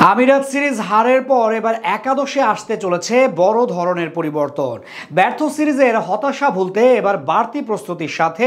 আমিরাত সিরিজ হারের পর এবার একাদশে আসতে চলেছে বড় ধরনের পরিবর্তন। ব্যর্থ সিরিজের হতাশা ভুলতে এবার বাড়তি প্রস্তুতির সাথে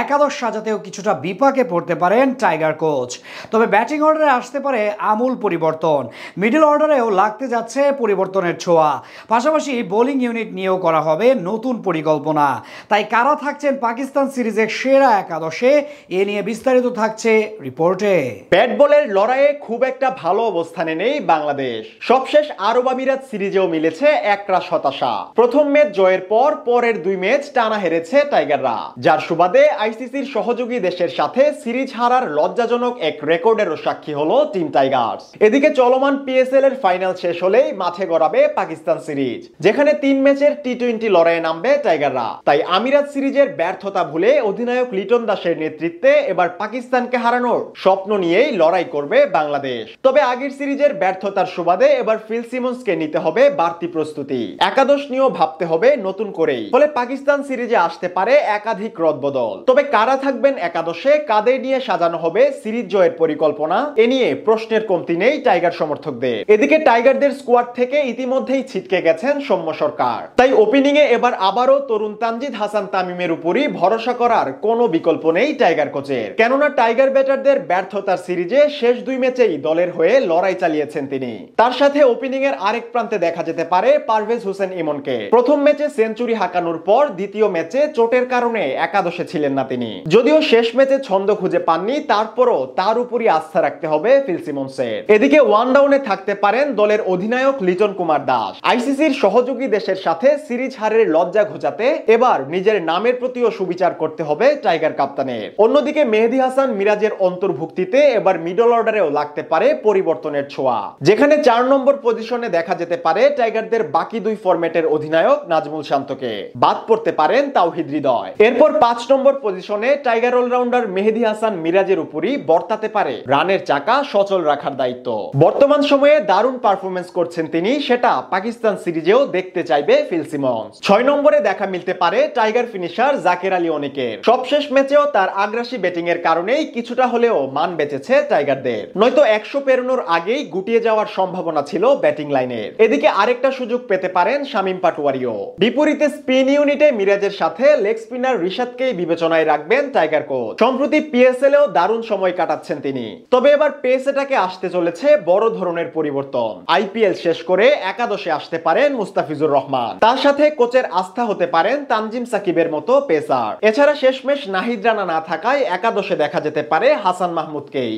একাদশ সাজাতেও কিছুটা বিপাকে পড়তে পারেন টাইগার কোচ। তবে ব্যাটিং অর্ডারে আসতে পারে আমূল পরিবর্তন, মিডল অর্ডারেও লাগতে যাচ্ছে পরিবর্তনের ছোঁয়া, পাশাপাশি বোলিং ইউনিট নিয়েও করা হবে নতুন পরিকল্পনা। তাই কারা থাকছেন পাকিস্তান সিরিজের সেরা একাদশে, এ নিয়ে বিস্তারিত থাকছে রিপোর্টে। ব্যাট বলের লড়াইয়ে খুব একটা ভালো অবস্থানে নেই বাংলাদেশ। সবশেষ আরব আমিরাত সিরিজেও মিলেছে একরাশ হতাশা। প্রথম ম্যাচ জয়ের পর পরের দুই ম্যাচ টানা হেরেছে টাইগাররা, যার সুবাদে আইসিসির সহযোগী দেশের সাথে সিরিজ হারার লজ্জাজনক এক রেকর্ডেরও সাক্ষী হলো টিম টাইগার্স। এদিকে চলমান পিএসএল এর ফাইনাল শেষ হলেই মাঠে গড়াবে পাকিস্তান সিরিজ, যেখানে 3 ম্যাচের টি-20 লড়াইয়ে নামবে টাইগাররা। তাই আমিরাত সিরিজের ব্যর্থতা ভুলে অধিনায়ক লিটন দাসের নেতৃত্বে এবার পাকিস্তানকে হারানোর স্বপ্ন নিয়েই লড়াই করবে বাংলাদেশ। তবে আগের সিরিজের ব্যর্থতার সুবাদে এবার ফিল সিমন্সকে নিতে হবে বাড়তি প্রস্তুতি, একাদশ নিয়েও ভাবতে হবে নতুন করেই। ফলে পাকিস্তান সিরিজে আসতে পারে একাধিক রদবদল। তবে কারা থাকবেন একাদশে, কাদের নিয়ে সাজানো হবে সিরিজ জয়ের পরিকল্পনা, এ নিয়ে প্রশ্নের কমতি নেই টাইগার সমর্থকদের। এদিকে টাইগারদের স্কোয়াড থেকে ইতিমধ্যেই ছিটকে গেছেন সৌম্য সরকার। তাই ওপেনিং এ এবার আবারও তরুণ তানজিদ হাসান তামিমের উপরই ভরসা করার কোনো বিকল্প নেই টাইগার কোচের। কেননা টাইগার ব্যাটারদের ব্যর্থতার সিরিজে শেষ 2 ম্যাচেই দলের হয়ে লড়াই চালিয়েছেন তিনি। তার সাথে ওপেনিং এর আরেক প্রান্তে দেখা যেতে পারে পারভেজ হোসেন ইমনকে। প্রথম ম্যাচে সেঞ্চুরি হাঁকানোর পর দ্বিতীয় ম্যাচে চোটের কারণে একাদশে ছিলেন না তিনি। যদিও শেষ ম্যাচে ছন্দ খুঁজে পাননি, তারপরও তার উপরই আস্থা রাখতে হবে ফিল সিমন্সের। এদিকে ওয়ান ডাউনে থাকতে পারেন দলের অধিনায়ক লিটন কুমার দাস। আইসিসির সহযোগী দেশের সাথে সিরিজ হারের লজ্জা ঘোচাতে এবার নিজের নামের প্রতিও সুবিচার করতে হবে টাইগার কাপ্তানের। অন্যদিকে মেহেদী হাসান মিরাজের অন্তর্ভুক্তিতে এবার মিডল অর্ডারেও লাগতে পারে পরিবর্তনের ছোঁয়া, যেখানে 4 নম্বর পজিশনে দেখা যেতে পারে টাইগারদের বাকি 2 ফরম্যাটের অধিনায়ক নাজমুল শান্তকে। বাদ পড়তে পারেন তাওহিদ হৃদয়। এরপর 5 নম্বর পজিশনে টাইগার অলরাউন্ডার মেহেদী হাসান মিরাজের উপরই বর্তাতে পারে রানের চাকা সচল রাখার দায়িত্ব। বর্তমান সময়ে দারুণ পারফরমেন্স করছেন তিনি, সেটা পাকিস্তান সিরিজেও দেখতে চাইবে ফিল সিমন্স। 6 নম্বরে দেখা মিলতে পারে টাইগার ফিনিশার জাকের আলী অনিকের। সবশেষ ম্যাচেও তার আগ্রাসী ব্যাটিং এর কারণেই কিছুটা হলেও মান বেঁচেছে টাইগারদের, নয়তো 100 পেরোনোর আগেই গুটিয়ে যাওয়ার সম্ভাবনা ছিল ব্যাটিং লাইনের। এদিকে আরেকটা সুযোগ পেতে পারেন শামীম পাটোয়ারিও। বিপরীতে স্পিন ইউনিটে মিরাজের সাথে লেগ স্পিনার রিশাদকেই বিবেচনায় রাখবেন টাইগার কোচ। সম্প্রতি পিএসএল এও দারুণ সময় কাটাচ্ছেন তিনি। তবে এবার পেস অ্যাটাকে আসতে চলেছে বড় ধরনের পরিবর্তন। আইপিএল শেষ করে একাদশে আসতে পারেন মুস্তাফিজুর রহমান, তার সাথে কোচের আস্থা হতে পারেন তানজিম সাকিবের মতো পেসার। এছাড়া শেষমেশ নাহিদ রানা না থাকায় একাদশে দেখা যেতে পারে হাসান মাহমুদকেই।